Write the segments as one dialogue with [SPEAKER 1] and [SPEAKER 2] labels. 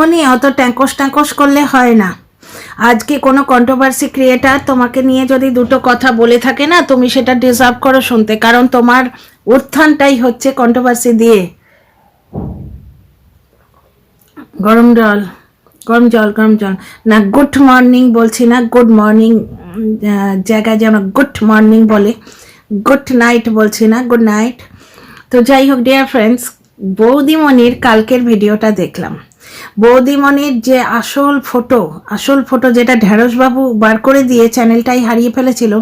[SPEAKER 1] বৌদিমণি অত tanks tanks করলে হয় না। আজকে কোনো কন্ট্রোভার্সি ক্রিয়েটার তোমাকে নিয়ে যদি দুটো কথা বলে থাকে না, তুমি সেটা ডিজার্ভ করো শুনতে, কারণ তোমার উত্থানটাই হচ্ছে কন্ট্রোভার্সি দিয়ে। গরম জল গরম জল গরম জল না, গুড মর্নিং বলছি না, গুড মর্নিং জায়গায় যেন গুড মর্নিং বলে, গুড নাইট বলছি না, গুড নাইট। তো যাই হোক ডিয়ার ফ্রেন্ডস, বৌদিমণির কালকের ভিডিওটা দেখলাম। বৌদিমণির যে আসল ফটো যেটা ঢেঁড়সবাবু বার করে দিয়ে চ্যানেলটাই হারিয়ে ফেলেছিল,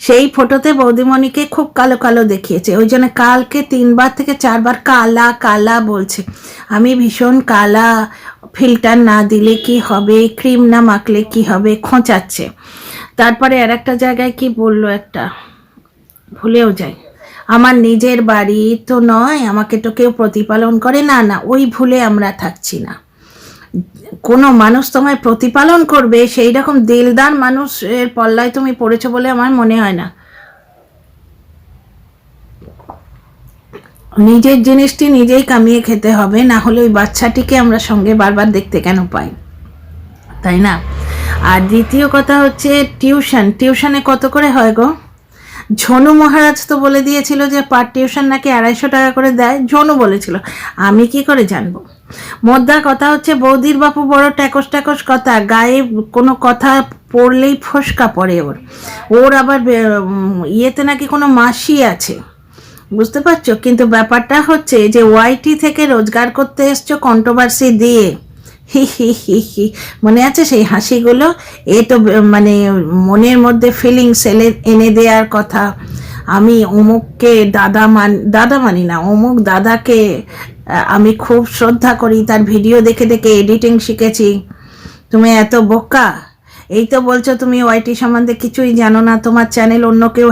[SPEAKER 1] সেই ফটোতে বৌদিমণিকে খুব কালো কালো দেখিয়েছে। ওই জন্য কালকে 3 থেকে 4 কালা কালা বলছে। আমি ভীষণ কালা, ফিল্টার না দিলে কি হবে, ক্রিম না মাখলে কি হবে, খোঁচাচ্ছে। তারপরে আর একটা জায়গায় কি বললো, একটা ভুলেও যাই, আমার নিজের বাড়ি তো নয়, আমাকে তো কেউ প্রতিপালন করে না। না, ওই ভুলে আমরা থাকছি না। কোনো মানুষ তোমায় প্রতিপালন করবে সেই রকম দিলদার মানুষের পল্লায় তুমি পড়েছো বলে আমার মনে হয় না। নিজের জিনিসটি নিজেই কামিয়ে খেতে হবে, না হলে ওই বাচ্চাটিকে আমরা সঙ্গে বারবার দেখতে কেন পাই, তাই না? আর দ্বিতীয় কথা হচ্ছে টিউশনে কত করে হয় গো? ঝনু মহারাজ তো বলে দিয়েছিল যে পার টিউশন নাকি 250 টাকা করে দেয়, ঝনু বলেছিল, আমি কি করে জানবো? মোদ্দা কথা হচ্ছে বৌদির বাপু বড় ট্যাকস কথা, গায়ে কোনো কথা পড়লেই ফসকা পড়ে ওর আবার ইয়েতে নাকি কোনো মাসি আছে, বুঝতে পারছো? কিন্তু ব্যাপারটা হচ্ছে যে ওয়াইটি থেকে রোজগার করতে এসছো কন্ট্রোভার্সি দিয়ে, হি হি হি হি, মনে আছে সেই হাসিগুলো? এ তো মানে মনের মধ্যে ফিলিংস এনে দেওয়ার কথা। আমি অমুককে দাদা মানি না, অমুক দাদাকে আমি খুব শ্রদ্ধা করি, তার ভিডিও দেখে দেখে এডিটিং শিখেছি। তুমি এত বোকা! এই তো বলছো তুমি ওয়াইটি সম্বন্ধে কিছুই জানো না, তোমার চ্যানেল অন্য কেউ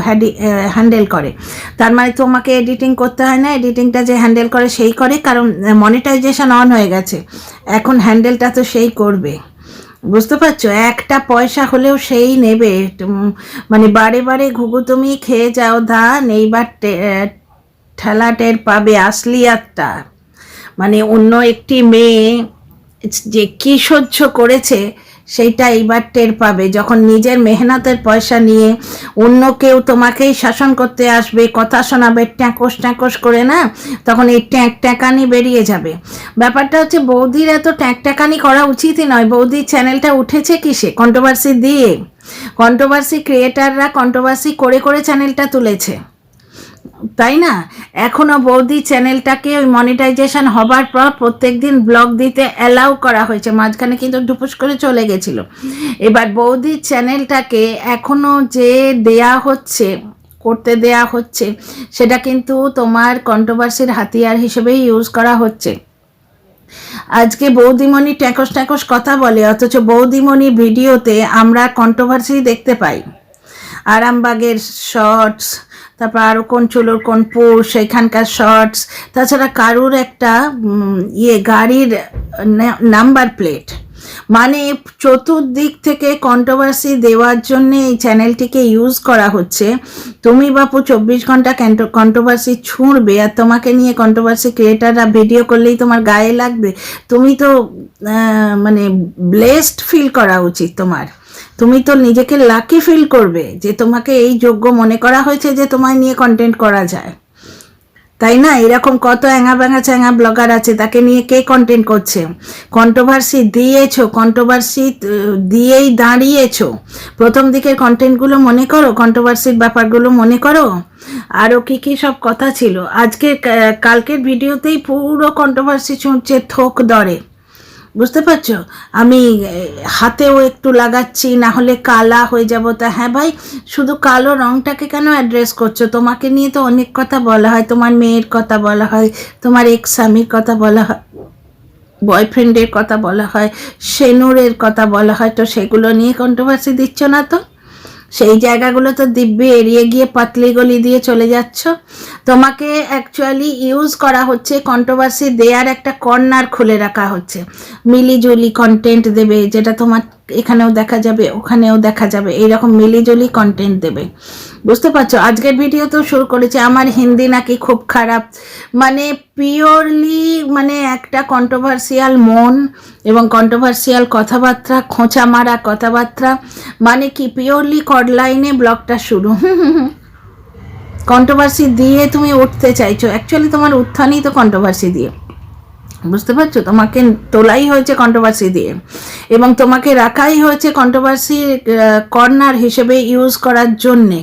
[SPEAKER 1] হ্যান্ডেল করে, তার মানে তোমাকে এডিটিং করতে হয় না, এডিটিংটা যে হ্যান্ডেল করে সেই করে, কারণ মনিটাইজেশন অন হয়ে গেছে, এখন হ্যান্ডেলটা তো সেই করবে, বুঝতে পারছো? একটা পয়সা হলেও সেই নেবে। মানে বারে বারে ঘুঘু তুমি খেয়ে যাও ধান, এইবার ঠেলা টের পাবে আসলিয়াতটা। মানে অন্য একটি মেয়ে যে কি সহ্য করেছে সেইটা এইবার টের পাবে, যখন নিজের মেহনতের পয়সা নিয়ে অন্য কেউ তোমাকেই শাসন করতে আসবে, কথা শোনাবে ট্যাঁকস করে না, তখন এই ট্যাঁকানি বেরিয়ে যাবে। ব্যাপারটা হচ্ছে বৌদির এত ট্যাঁকানি করা উচিতই নয়। বৌদির চ্যানেলটা উঠেছে কিসে? কন্ট্রোভার্সি দিয়ে। কন্ট্রোভার্সি ক্রিয়েটাররা কন্ট্রোভার্সি করে চ্যানেলটা তুলেছে, তাই না? এখনো বৌদি চ্যানেলটাকে ওই মনিটাইজেশন হবার পর প্রত্যেক দিন ব্লগ দিতে অ্যালাউ করা হয়েছে, মাঝখানে কিন্তু ডুপুস করে চলে গেছিল। এবার বৌদি চ্যানেলটাকে এখনো যে করতে দেয়া হচ্ছে সেটা কিন্তু তোমার কন্ট্রোভার্সির হাতিয়ার হিসেবেই ইউজ করা হচ্ছে। আজকে বৌদিমণি ট্যাঁকস কথা বলে, অথচ বৌদিমণি ভিডিওতে আমরা কন্ট্রোভার্সি দেখতে পাই। আরামবাগের শর্টস, তারপর আরও কোন চুলোর কোন পুর সেখানকার শর্টস, তাছাড়া কারুর একটা গাড়ির নাম্বার প্লেট, মানে চতুর্দিক থেকে কন্ট্রোভার্সি দেওয়ার জন্য এই চ্যানেলটিকে ইউজ করা হচ্ছে। তুমি বাপু 24 ঘন্টা কন্ট্রোভার্সি ছুঁড়বে, আর তোমাকে নিয়ে কন্ট্রোভার্সি ক্রিয়েটাররা ভিডিও করলেই তোমার গায়ে লাগবে? তুমি তো মানে ব্লেসড ফিল করা উচিত তোমার। তুমি তো নিজেকে লাকি ফিল করবে যে তোমাকে এই যোগ্য মনে করা হয়েছে যে তোমায় নিয়ে কন্টেন্ট করা যায়, তাই না? এরকম কত ব্যাঙা চ্যাঙা ব্লগার আছে, তাকে নিয়ে কে কন্টেন্ট করছে? কন্ট্রোভার্সি দিয়েই দাঁড়িয়েছো। প্রথম দিকের কন্টেন্টগুলো মনে করো, কন্ট্রোভার্সির ব্যাপারগুলো মনে করো, আরও কি সব কথা ছিল। কালকের ভিডিওতেই পুরো কন্ট্রোভার্সি শুনছে থোক দরে, বুঝতে পারছো? আমি হাতেও একটু লাগাচ্ছি, না হলে কালা হয়ে যাব। তা হ্যাঁ ভাই, শুধু কালো রংটাকে কেন অ্যাড্রেস করছো? তোমাকে নিয়ে তো অনেক কথা বলা হয়, তোমার মেয়ের কথা বলা হয়, তোমার এক্স স্বামীর কথা বলা হয়, বয়ফ্রেন্ডের কথা বলা হয়, সেনুরের কথা বলা হয়, তো সেগুলো নিয়ে কন্ট্রোভার্সি দিচ্ছ না তো? সেই জায়গাগুলো তো দিব্যি এড়িয়ে গিয়ে পাতলি গলি দিয়ে চলে যাচ্ছ। তোমাকে অ্যাকচুয়ালি ইউজ করা হচ্ছে, কন্ট্রোভার্সি দেওয়ার একটা কর্নার খুলে রাখা হচ্ছে। মিলিজুলি কন্টেন্ট দেবে, যেটা তোমার এখানেও দেখা যাবে ওখানেও দেখা যাবে, এইরকম মিলিজুলি কন্টেন্ট দেবে। বুঝতে পারছো? আজকের ভিডিও তো শুরু করেছে আমার হিন্দি নাকি খুব খারাপ, মানে পিওরলি মানে একটা কন্ট্রোভার্সিয়াল মন এবং কন্ট্রোভার্সিয়াল কথাবার্তা, খোঁচা মারা কথাবার্তা, মানে কি পিওরলি কডলাইনে ব্লগটা শুরু। কন্ট্রোভার্সি দিয়ে তুমি উঠতে চাইছো, অ্যাকচুয়ালি তোমার উত্থানই তো কন্ট্রোভার্সি দিয়ে। বুঝতে পারছো? তোমাকে তোলাই হয়েছে কন্ট্রোভার্সি দিয়ে এবং তোমাকে রাখাই হয়েছে কন্ট্রোভার্সি কর্নার হিসেবে ইউজ করার জন্যে।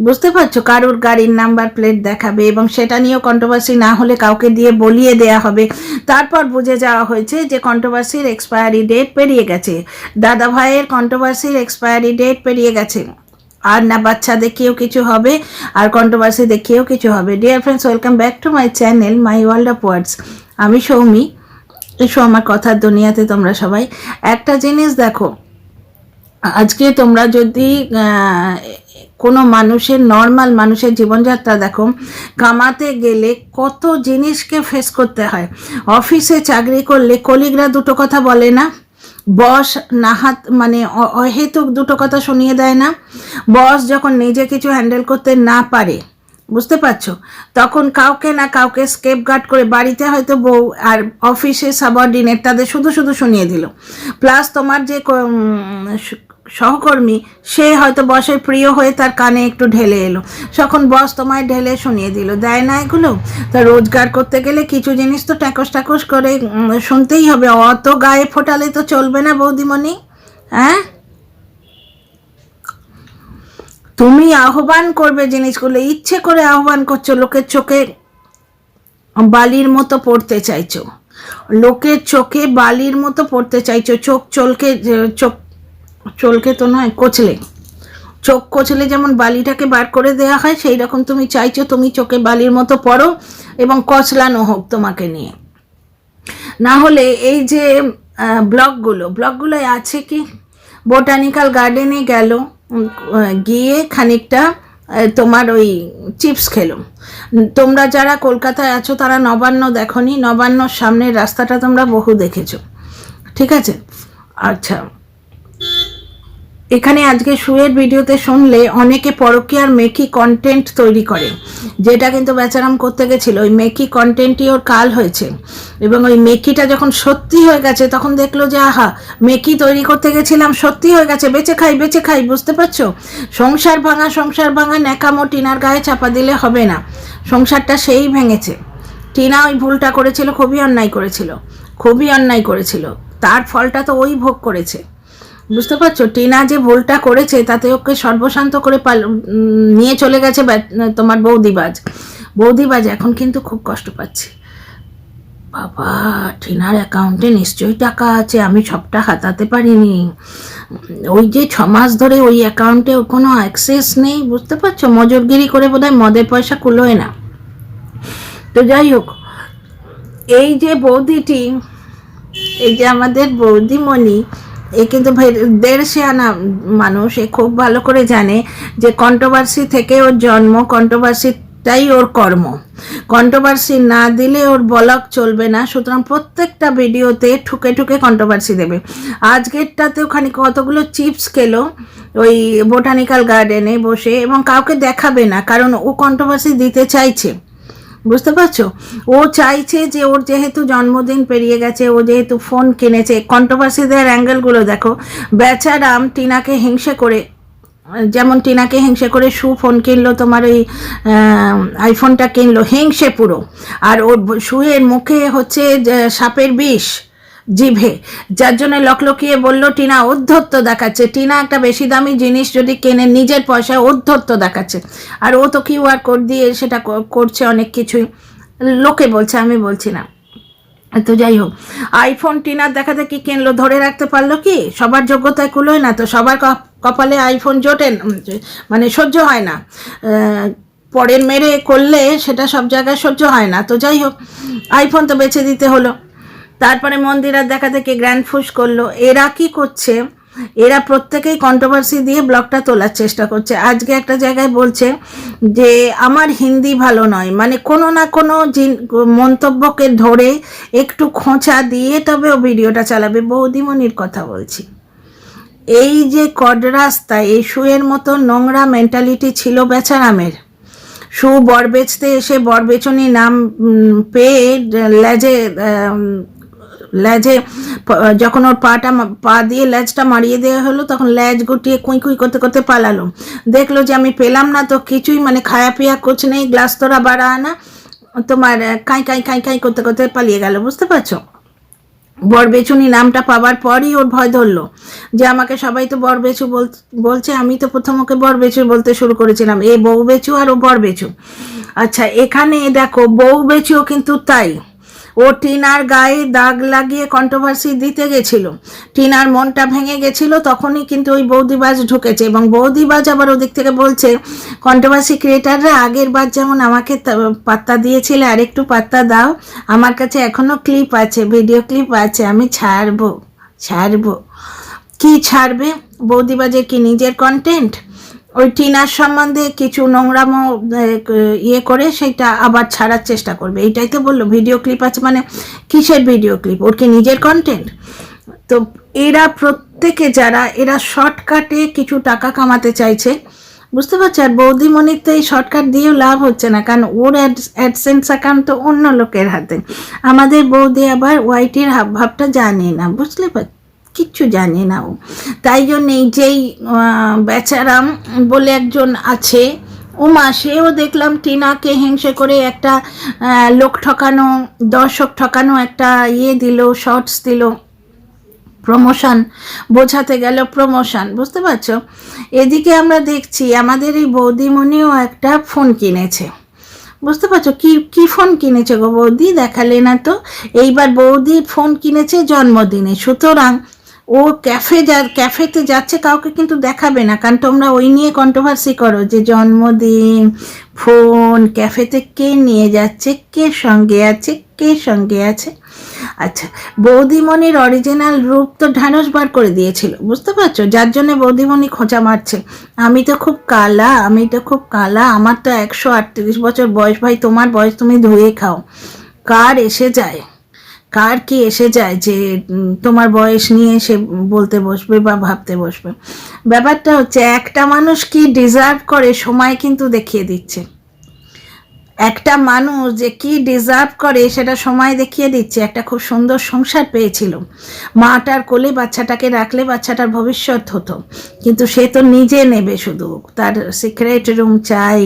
[SPEAKER 1] বুঝতে পারছো? কারোর গাড়ির নাম্বার প্লেট দেখাবে এবং সেটা নিয়েও কন্ট্রোভার্সি না হলে কাউকে দিয়ে বলিয়ে দেয়া হবে। তারপর বুঝে যাওয়া হয়েছে যে কন্ট্রোভার্সির এক্সপায়ারি ডেট পেরিয়ে গেছে, দাদা ভাইয়ের কন্ট্রোভার্সির এক্সপায়ারি ডেট পেরিয়ে গেছে, আর না বাচ্চা দেখিয়েও কিছু হবে আর কন্ট্রোভার্সি দেখিয়েও কিছু হবে। Dear friends, welcome back to my channel my world of words. আমি সৌমি, এসো আমার কথার দুনিয়াতে। তোমরা সবাই একটা জিনিস দেখো, আজকে তোমরা যদি কোনো মানুষের নর্মাল মানুষের জীবনযাত্রা দেখো, কামাতে গেলে কত জিনিসকে ফেস করতে হয়। অফিসে চাকরি করলে কলিগরা দুটো কথা বলে না, বস নাহাত মানে অহেতুক দুটো কথা শুনিয়ে দেয় না, বস যখন নিজে কিছু হ্যান্ডেল করতে না পারে, বুঝতে পারছো, তখন কাউকে না কাউকে স্কেপ গার্ড করে, বাড়িতে হয়তো বউ আর অফিসে সাবঅর্ডিনেট, তাদের শুধু শুধু শুনিয়ে দিল। প্লাস তোমার যে সহকর্মী সে হয়তো বসের প্রিয় হয়ে তার কানে একটু ঢেলে এলো, তখন বস তোমায় ঢেলে শুনিয়ে দিল। দেয় না এগুলো? তা রোজগার করতে গেলে কিছু জিনিস তো ট্যাকস ট্যাকস করে শুনতেই হবে, অত গায়ে ফোটালে তো চলবে না বৌদিমণি। হ্যাঁ, তুমি আহ্বান করবে জিনিসগুলো, ইচ্ছে করে আহ্বান করছো, লোকের চোখে বালির মতো পড়তে চাইছো, লোকের চোখে বালির মতো পড়তে চাইছো, চোখ চলকে তো নয়, চোখ কচলে যেমন বালিটাকে বার করে দেওয়া হয়, সেই রকম তুমি চাইছো তুমি চোখে বালির মতো পড়ো এবং কচলানো হোক তোমাকে নিয়ে। না হলে এই যে ব্লগগুলোয় আছে কি, বোটানিক্যাল গার্ডেনে গেল, গিয়ে খানিকটা তোমার ওই চিপস খেলো। তোমরা যারা কলকাতায় আছো তারা নবান্ন দেখোনি, নবান্নর সামনের রাস্তাটা তোমরা বহু দেখেছো, ঠিক আছে? আচ্ছা, এখানে আজকে শুয়ের ভিডিওতে শুনলে অনেকে পরকীয়ার মেকি কন্টেন্ট তৈরি করে, যেটা কিন্তু বেচারাম করতে গেছিল, ওই মেকি কন্টেন্টই ওর কাল হয়েছে এবং ওই মেকিটা যখন সত্যি হয়ে গেছে তখন দেখলো যে আহা, মেকি তৈরি করতে গেছিলাম সত্যি হয়ে গেছে, বেঁচে খাই। বুঝতে পারছো? সংসার ভাঙা ন্যাকামো টিনার গায়ে চাপা দিলে হবে না, সংসারটা সেই ভেঙেছে। টিনা ওই ভুলটা করেছিল, খুবই অন্যায় করেছিল, তার ফলটা তো ওই ভোগ করেছে। বুঝতে পারছো? টিনা যে ভুলটা করেছে তাতে ওকে সর্বশান্ত করে নিয়ে চলে গেছে তোমার বৌদিবাজ এখন কিন্তু খুব কষ্ট পাচ্ছে। বাবা, টিনার অ্যাকাউন্টে নিশ্চয়ই টাকা আছে, আমি সবটা হাতাতে পারিনি, ওই যে 6 মাস ধরে ওই অ্যাকাউন্টে কোনো অ্যাক্সেস নেই। বুঝতে পারছো? মজুরগিরি করে বোধহয় মদের পয়সা কুলোয় না। তো যাই হোক, এই যে বৌদিটি, এই যে আমাদের বৌদিমণি, এ কিন্তু দেড়শে আনা মানুষ, এ খুব ভালো করে জানে যে কন্ট্রোভার্সি থেকে ওর জন্ম, কন্ট্রোভার্সিটাই ওর কর্ম, কন্ট্রোভার্সি না দিলে ওর ব্লগ চলবে না। সুতরাং প্রত্যেকটা ভিডিওতে ঠুকে কন্ট্রোভার্সি দেবে। আজকেরটাতেও কতগুলো চিপস খেলো ওই বোটানিক্যাল গার্ডেনে বসে এবং কাউকে দেখাবে না, কারণ ও কন্ট্রোভার্সি দিতে চাইছে। বুঝতে পারছো? ও চাইছে যে ওর যেহেতু জন্মদিন পেরিয়ে গেছে, ও যেহেতু ফোন কিনেছে, কন্ট্রোভার্সি দেওয়ার অ্যাঙ্গেলগুলো দেখো। বেচারাম টিনাকে হিংসে করে, যেমন টিনাকে হিংসে করে ফোন কিনলো, তোমার ওই আইফোনটা কিনলো, হিংসে পুরো। আর ওর শুয়ের মুখে হচ্ছে সাপের বিষ জিভে, যার জন্য লকলকিয়ে বললো টিনা ঔদ্ধত্য দেখাচ্ছে। টিনা একটা বেশি দামি জিনিস যদি কেনে নিজের পয়সায়, ঔদ্ধত্য দেখাচ্ছে। আর ও তো কিউআর কোড দিয়ে সেটা করছে অনেক কিছুই, লোকে বলছে, আমি বলছি না। তো যাই হোক, আইফোন টিনার দেখাতে কি কিনলো, ধরে রাখতে পারলো কি? সবার যোগ্যতায় কুলোয় না তো, সবার কপালে আইফোন জোটে, মানে সহ্য হয় না, পরের মেরে করলে সেটা সব জায়গায় সহ্য হয় না। তো যাই হোক, আইফোন তো বেচে দিতে হলো। তারপরে মন্দিরার দেখা থেকে গ্র্যান্ড ফুস করলো। এরা কি করছে, এরা প্রত্যেকেই কন্ট্রোভার্সি দিয়ে ব্লগটা তোলার চেষ্টা করছে। আজকে একটা জায়গায় বলছে যে আমার হিন্দি ভালো নয়, মানে কোনো না কোনো মন্তব্যকে ধরে একটু খোঁচা দিয়ে তবে ও ভিডিওটা চালাবে। বৌদিমণির কথা বলছি। এই যে কডরাস্তা, এই শুয়ের মতো নোংরা মেন্টালিটি ছিল বেচারামের। শু বর বেচতে এসে বর বেচনি নাম পেয়ে লেজে যখন ওর পা দিয়ে লেজটা মারিয়ে দেওয়া হলো, তখন লেজ গুটিয়ে কুই কুই করতে করতে পালালো। দেখলো যে আমি পেলাম না তো কিছুই, মানে খায়া পিয়া কুছ নেই, গ্লাস তোরা বাড়া আনা, তোমার কাই কাই কাই কাই করতে করতে পালিয়ে গেল। বুঝতে পারছো? বরবেচুনি নামটা পাওয়ার পরই ওর ভয় ধরলো যে আমাকে সবাই তো বরবেচু বলছে, আমি তো প্রথম ওকে বরবেচু বলতে শুরু করেছিলাম। এ বউ বেচু আর ও বরবেচু। আচ্ছা, এখানে দেখো বউ বেচুও কিন্তু তাই। ও টিনার গায়ে দাগ লাগিয়ে কন্ট্রোভার্সি দিতে গেছিল, টিনার মনটা ভেঙে গেছিল, তখনই কিন্তু ওই বৌদিবাজ ঢুকেছে। এবং বৌদিবাজ আবার ওদিক থেকে বলছে কন্ট্রোভার্সি ক্রিয়েটাররা আগের বার যেমন আমাকে পাত্তা দিয়েছিলে আর একটু পাত্তা দাও, আমার কাছে এখনো ক্লিপ আছে, ভিডিও ক্লিপ আছে, আমি ছাড়বো। কি ছাড়বে? বৌদিবাজের কি নিজের কন্টেন্ট? ওই টিনার সম্বন্ধে কিছু নোংরামো ইয়ে করে সেটা আবার ছাড়ার চেষ্টা করবে, এইটাই তো বললো। ভিডিও ক্লিপ আছে মানে কিসের ভিডিও ক্লিপ? ওর কি নিজের কন্টেন্ট? তো এরা প্রত্যেকে যারা এরা শর্টকাটে কিছু টাকা কামাতে চাইছে, বুঝতে পারছো? আর বৌদিমণির তো এই শর্টকাট দিয়েও লাভ হচ্ছে না, কারণ ওর অ্যাডসেন্স অ্যাকাউন্ট তো অন্য লোকের হাতে। আমাদের বৌদি আবার ওয়াইটির ভাবটা জানে না, বুঝলে পারছো? কিচ্ছু জানি না ও। তাই জন্যেই যেই বেচারাম বলে একজন আছে উমা, সেও দেখলাম টিনাকে হিংসে করে একটা লোক ঠকানো, দর্শক ঠকানো একটা দিল, শর্টস দিল, প্রমোশন বোঝাতে গেল, প্রমোশন। বুঝতে পারছো? এদিকে আমরা দেখছি আমাদের এই বৌদিমণিও একটা ফোন কিনেছে। বুঝতে পারছো? কি ফোন কিনেছে গো বৌদি? দেখালে না তো। এইবার বৌদি ফোন কিনেছে জন্মদিনে, সুতরাং ও ক্যাফেতে যাচ্ছে, কাউকে কিন্তু দেখাবে না, কারণ তোমরা ওই নিয়ে কন্ট্রোভার্সি করো যে জন্মদিন, ফোন, ক্যাফেতে কে নিয়ে যাচ্ছে, কে সঙ্গে আছে। আচ্ছা, বৌদিমণির অরিজিনাল রূপ তো ঢ্যাঁড়স বার করে দিয়েছিল, বুঝতে পারছো? যার জন্য বৌদিমণি খোঁচা মারছে, আমি তো খুব কালা, আমার তো 138 বছর বয়স। ভাই, তোমার বয়স তুমি ধুয়ে খাও। কার কি এসে যায় যে তোমার বয়স নিয়ে সে বলতে বসবে বা ভাবতে বসবে? ব্যাপারটা হচ্ছে একটা মানুষ কি ডিজার্ভ করে সময় কিন্তু দেখিয়ে দিচ্ছে। একটা মানুষ যে কি ডিজার্ভ করে সেটা সময় দেখিয়ে দিচ্ছে। একটা খুব সুন্দর সংসার পেয়েছিল, মাটার কোলে বাচ্চাটাকে রাখলে বাচ্চাটার ভবিষ্যৎ হতো, কিন্তু সে তো নিজে নেবে শুধু। তার সিক্রেট রুম চাই,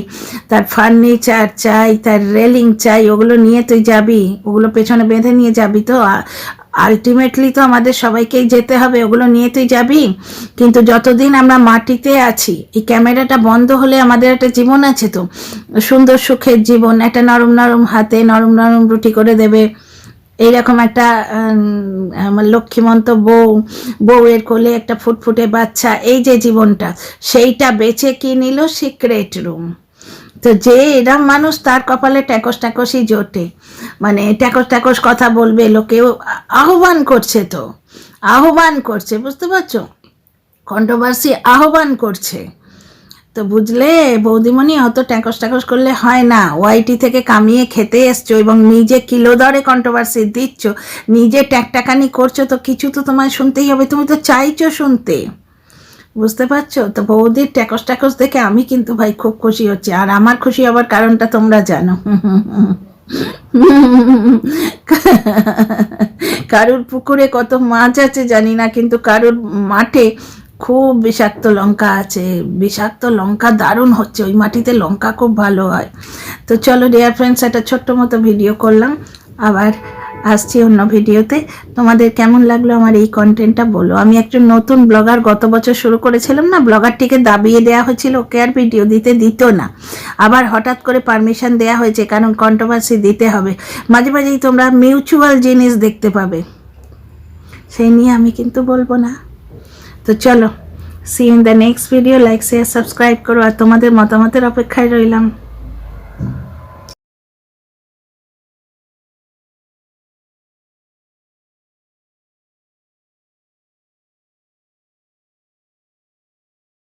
[SPEAKER 1] তার ফার্নিচার চাই, তার রেলিং চাই, ওগুলো নিয়ে তুই যাবি, ওগুলো পেছনে বেঁধে নিয়ে যাবি তো? আলটিমেটলি তো আমাদের সবাইকেই যেতে হবে, ওগুলো নিয়ে তুই যাবি। কিন্তু যতদিন আমরা মাটিতে আছি, এই ক্যামেরাটা বন্ধ হলে আমাদের একটা জীবন আছে তো, সুন্দর সুখের জীবন, একটা নরম নরম হাতে নরম নরম রুটি করে দেবে, এইরকম একটা লক্ষ্মীমন্ত বউয়ের কোলে একটা ফুটফুটে বাচ্চা, এই যে জীবনটা, সেইটা বেঁচে কি নিল? Secret room. তো যে এরম মানুষ, তার কপালে ট্যাকসই জোটে, মানে ট্যাকস কথা বলবে, লোকেও আহ্বান করছে, বুঝতে পারছো? কন্ট্রোভার্সি আহ্বান করছে। তো বুঝলে বৌদিমণি, অত ট্যাকস করলে হয় না। ওয়াইটি থেকে কামিয়ে খেতে এসছো এবং নিজে কিলো দরে কন্ট্রোভার্সি দিচ্ছ, নিজে ট্যাকটাকানি করছো, তো কিছু তো তোমায় শুনতেই হবে, তুমি তো চাইছো শুনতে, বুঝতে পারছো? তো বৌদির ট্যাকস দেখে আমি কিন্তু ভাই খুব খুশি হচ্ছে। আর আমার খুশি হবার কারণটা তোমরা জানো। কারুর পুকুরে কত মাছ আছে জানি না, কিন্তু কারুর মাঠে খুব বিষাক্ত লঙ্কা আছে। বিষাক্ত লঙ্কা দারুণ হচ্ছে, ওই মাটিতে লঙ্কা খুব ভালো হয়। তো চলো ডিয়ার ফ্রেন্ডস, একটা ছোট্ট মতো ভিডিও করলাম, আবার আসছি অন্য ভিডিওতে। তোমাদের কেমন লাগলো আমার এই কন্টেন্টটা বলো। আমি একজন নতুন ব্লগার, গত বছর শুরু করেছিলাম না, ব্লগারটিকে দাবিয়ে দেওয়া হয়েছিল, ওকে আর ভিডিও দিত না, আবার হঠাৎ করে পারমিশন দেওয়া হয়েছে, কারণ কন্ট্রোভার্সি দিতে হবে। মাঝে মাঝেই তোমরা মিউচুয়াল জিনিস দেখতে পাবে, সেই নিয়ে আমি কিন্তু বলবো না। তো চলো, see in the next video. Like share subscribe করো, আর তোমাদের মতামতের অপেক্ষায় রইলাম।